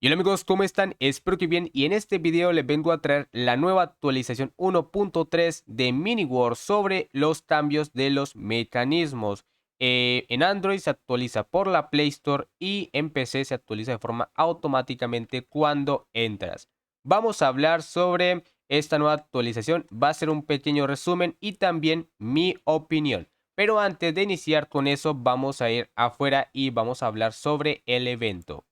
Y hola amigos, ¿cómo están? Espero que bien y en este video les vengo a traer la nueva actualización 1.3 de MiniWars sobre los cambios de los mecanismos. En Android se actualiza por la Play Store y en PC se actualiza de forma automáticamente cuando entras. Vamos a hablar sobre esta nueva actualización, va a ser un pequeño resumen y también mi opinión. Pero antes de iniciar con eso vamos a ir afuera y vamos a hablar sobre el evento.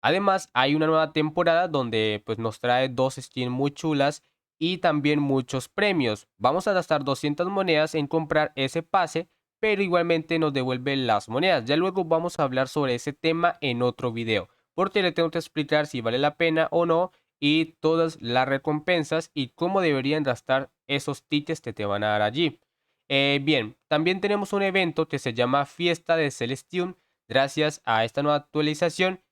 Además, hay una nueva temporada donde pues nos trae dos skins muy chulas y también muchos premios. Vamos a gastar 200 monedas en comprar ese pase, pero igualmente nos devuelve las monedas. Ya luego vamos a hablar sobre ese tema en otro video, porque le tengo que explicar si vale la pena o no y todas las recompensas y cómo deberían gastar esos tickets que te van a dar allí. Bien, también tenemos un evento que se llama Fiesta de Celestium. Gracias a esta nueva actualización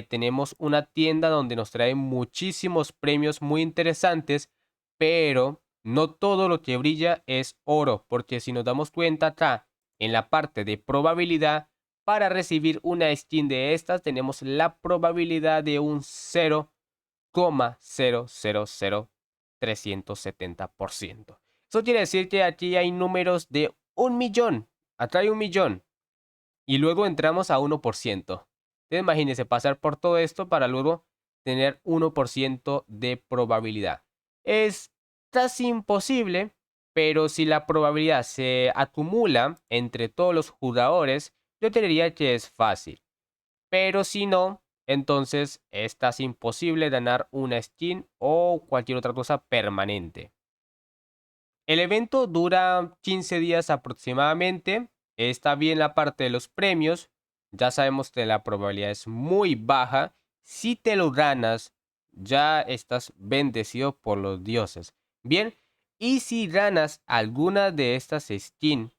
tenemos una tienda donde nos trae muchísimos premios muy interesantes, pero no todo lo que brilla es oro, porque si nos damos cuenta acá en la parte de probabilidad, para recibir una skin de estas tenemos la probabilidad de un 0,000370%. Eso quiere decir que aquí hay números de 1 millón, acá hay 1 millón, y luego entramos a 1%. Entonces imagínense pasar por todo esto para luego tener 1% de probabilidad. Es casi imposible, pero si la probabilidad se acumula entre todos los jugadores, yo te diría que es fácil. Pero si no, entonces es casi imposible ganar una skin o cualquier otra cosa permanente. El evento dura 15 días aproximadamente. Está bien la parte de los premios. Ya sabemos que la probabilidad es muy baja. Si te lo ganas, ya estás bendecido por los dioses. Bien, y si ganas alguna de estas skins,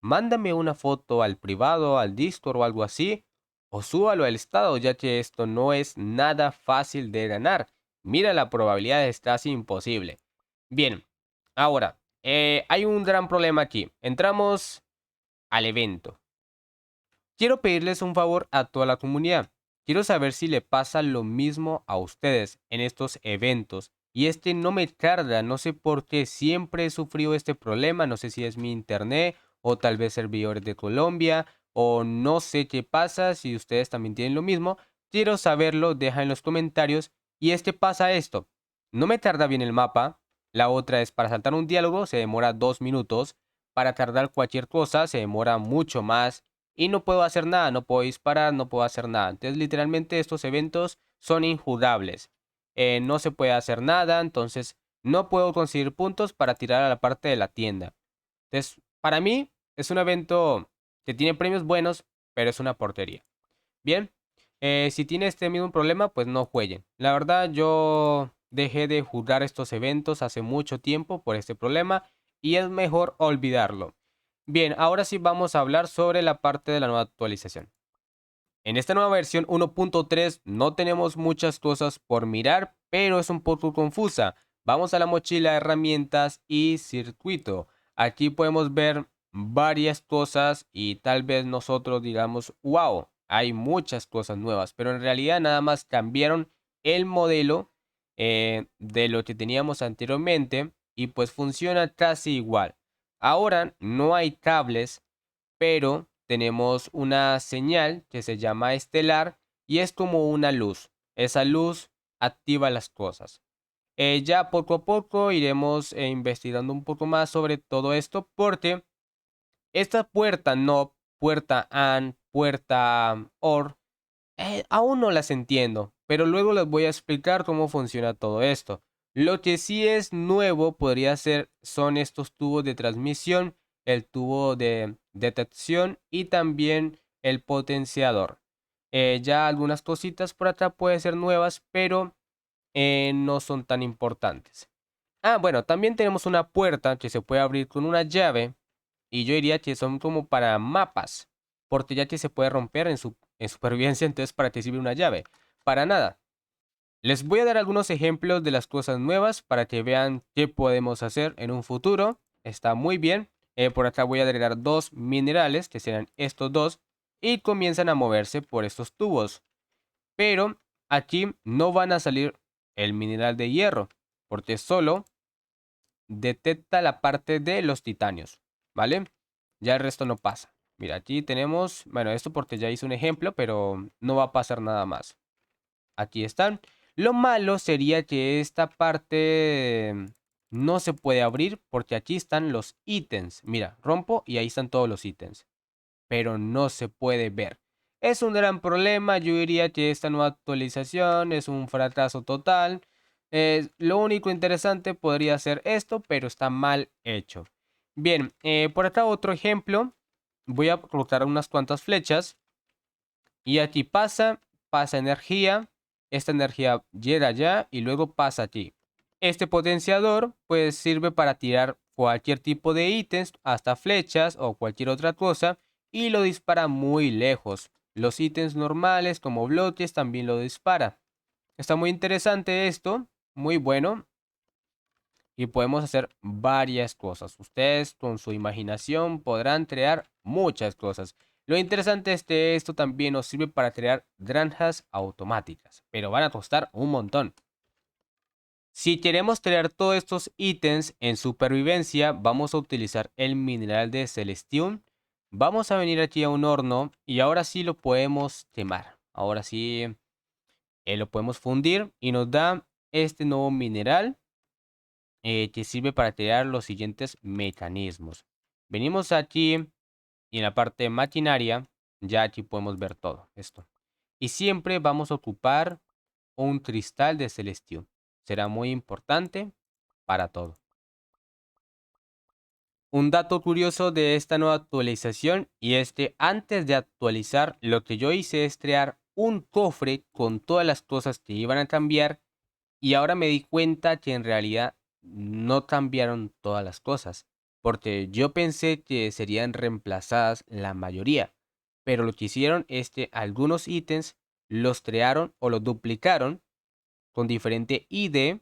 mándame una foto al privado, al Discord o algo así, o súbalo al estado, ya que esto no es nada fácil de ganar. Mira, la probabilidad está casi imposible. Bien, ahora, hay un gran problema aquí. Entramos al evento. Quiero pedirles un favor a toda la comunidad. Quiero saber si le pasa lo mismo a ustedes en estos eventos. Y este no me tarda, no sé por qué siempre he sufrido este problema, no sé si es mi internet o tal vez servidores de Colombia o no sé qué pasa, si ustedes también tienen lo mismo. Quiero saberlo, deja en los comentarios. Y pasa esto, no me tarda bien el mapa. La otra es para saltar un diálogo se demora 2 minutos. Para tardar cualquier cosa se demora mucho más y no puedo hacer nada, no puedo disparar, no puedo hacer nada. Entonces literalmente estos eventos son injugables. No se puede hacer nada, entonces no puedo conseguir puntos para tirar a la parte de la tienda. Entonces, para mí es un evento que tiene premios buenos, pero es una portería. Bien, si tiene este mismo problema, pues no jueguen. La verdad, yo dejé de jugar estos eventos hace mucho tiempo por este problema y es mejor olvidarlo. Bien, ahora sí vamos a hablar sobre la parte de la nueva actualización. En esta nueva versión 1.3 no tenemos muchas cosas por mirar, pero es un poco confusa. Vamos a la mochila, herramientas y circuito. Aquí podemos ver varias cosas y tal vez nosotros digamos, wow, hay muchas cosas nuevas, pero en realidad nada más cambiaron el modelo de lo que teníamos anteriormente y pues funciona casi igual. Ahora no hay cables, pero tenemos una señal que se llama estelar y es como una luz. Esa luz activa las cosas. Ya poco a poco iremos investigando un poco más sobre todo esto porque esta puerta no, puerta AND, puerta OR, aún no las entiendo, pero luego les voy a explicar cómo funciona todo esto. Lo que sí es nuevo podría ser son estos tubos de transmisión, el tubo de detección y también el potenciador. Ya algunas cositas por acá pueden ser nuevas, pero no son tan importantes. Ah, bueno, también tenemos una puerta que se puede abrir con una llave y yo diría que son como para mapas, porque ya que se puede romper en supervivencia, entonces ¿para qué sirve una llave? Para nada. Les voy a dar algunos ejemplos de las cosas nuevas para que vean qué podemos hacer en un futuro. Está muy bien. Por acá voy a agregar dos minerales, que serán estos dos, y comienzan a moverse por estos tubos. Pero aquí no van a salir el mineral de hierro, porque solo detecta la parte de los titanios, ¿vale? Ya el resto no pasa. Mira, aquí tenemos, bueno, esto porque ya hice un ejemplo, pero no va a pasar nada más. Aquí están. Lo malo sería que esta parte no se puede abrir porque aquí están los ítems. Mira, rompo y ahí están todos los ítems. Pero no se puede ver. Es un gran problema. Yo diría que esta nueva actualización es un fracaso total. Lo único interesante podría ser esto, pero está mal hecho. Bien, por acá otro ejemplo. Voy a colocar unas cuantas flechas. Y aquí pasa energía. Esta energía llega allá y luego pasa aquí. Este potenciador pues sirve para tirar cualquier tipo de ítems, hasta flechas o cualquier otra cosa, y lo dispara muy lejos. Los ítems normales como bloques también lo dispara. Está muy interesante esto, muy bueno, y podemos hacer varias cosas. Ustedes con su imaginación podrán crear muchas cosas. Lo interesante es que esto también nos sirve para crear granjas automáticas, pero van a costar un montón. Si queremos crear todos estos ítems en supervivencia, vamos a utilizar el mineral de Celestium. Vamos a venir aquí a un horno y ahora sí lo podemos quemar. Ahora sí lo podemos fundir y nos da este nuevo mineral que sirve para crear los siguientes mecanismos. Venimos aquí y en la parte de maquinaria, ya aquí podemos ver todo esto. Y siempre vamos a ocupar un cristal de Celestium. Será muy importante para todo. Un dato curioso de esta nueva actualización y es que antes de actualizar lo que yo hice es crear un cofre con todas las cosas que iban a cambiar y ahora me di cuenta que en realidad no cambiaron todas las cosas porque yo pensé que serían reemplazadas la mayoría, pero lo que hicieron es que algunos ítems los crearon o los duplicaron con diferente ID.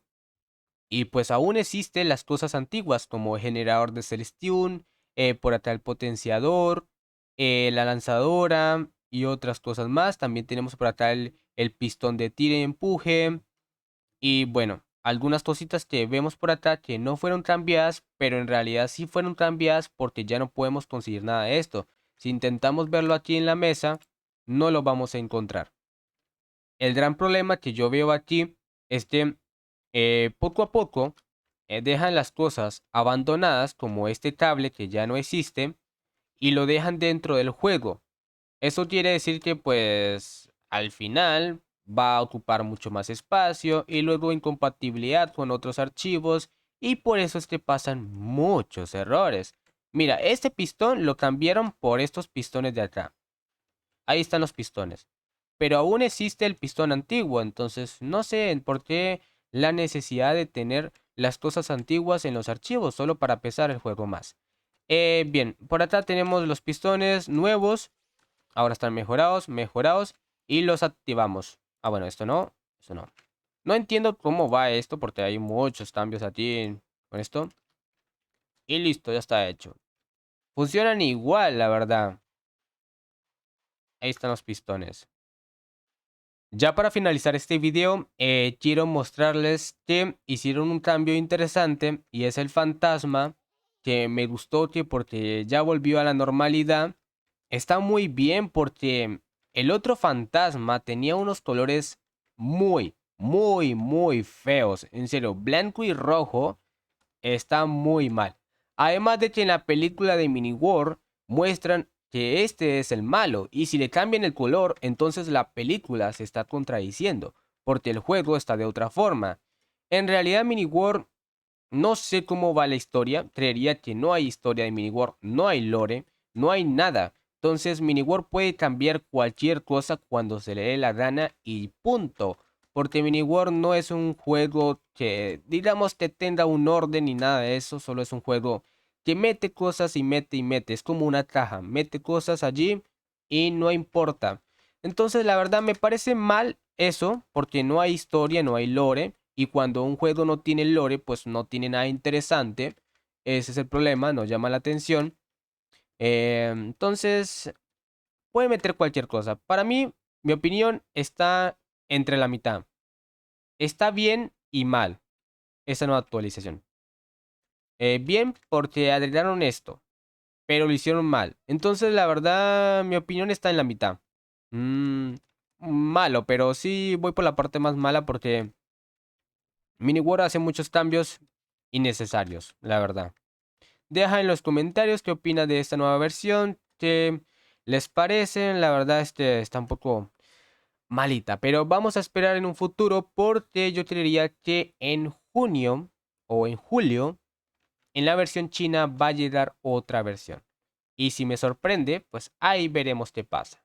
Y pues aún existen las cosas antiguas como el generador de Celestium, por acá el potenciador, la lanzadora y otras cosas más. También tenemos por acá el pistón de tiro y empuje. Y bueno, algunas cositas que vemos por acá que no fueron cambiadas, pero en realidad sí fueron cambiadas porque ya no podemos conseguir nada de esto. Si intentamos verlo aquí en la mesa, no lo vamos a encontrar. El gran problema que yo veo aquí es que poco a poco dejan las cosas abandonadas como este cable que ya no existe y lo dejan dentro del juego. Eso quiere decir que pues al final va a ocupar mucho más espacio y luego incompatibilidad con otros archivos y por eso es que pasan muchos errores. Mira, este pistón lo cambiaron por estos pistones de acá. Ahí están los pistones. Pero aún existe el pistón antiguo, entonces no sé por qué la necesidad de tener las cosas antiguas en los archivos solo para pesar el juego más. Bien, por acá tenemos los pistones nuevos. Ahora están mejorados y los activamos. Ah, bueno, esto no. No entiendo cómo va esto porque hay muchos cambios aquí con esto. Y listo, ya está hecho. Funcionan igual, la verdad. Ahí están los pistones. Ya para finalizar este video, quiero mostrarles que hicieron un cambio interesante y es el fantasma que me gustó que porque ya volvió a la normalidad. Está muy bien porque el otro fantasma tenía unos colores muy feos. En serio, blanco y rojo está muy mal. Además de que en la película de Mini War muestran que este es el malo y si le cambian el color, entonces la película se está contradiciendo, porque el juego está de otra forma. En realidad Mini War no sé cómo va la historia, creería que no hay historia de Mini War, no hay lore, no hay nada. Entonces Mini War puede cambiar cualquier cosa cuando se le dé la gana y punto. Porque Mini War no es un juego que digamos que tenga un orden ni nada de eso, solo es un juego que mete cosas y mete y mete, es como una caja, mete cosas allí y no importa. Entonces la verdad me parece mal eso, porque no hay historia, no hay lore, y cuando un juego no tiene lore, pues no tiene nada interesante. Ese es el problema, no llama la atención. Entonces, puede meter cualquier cosa. Para mí, mi opinión está entre la mitad. Está bien y mal esa nueva actualización. Bien porque arreglaron esto, pero lo hicieron mal. Entonces, la verdad, mi opinión está en la mitad. Malo, pero sí voy por la parte más mala porque Miniwar hace muchos cambios innecesarios, la verdad. Deja en los comentarios qué opinas de esta nueva versión, qué les parece. La verdad, está un poco malita, pero vamos a esperar en un futuro porque yo te diría que en junio o en julio, en la versión china va a llegar otra versión. Y si me sorprende, pues ahí veremos qué pasa.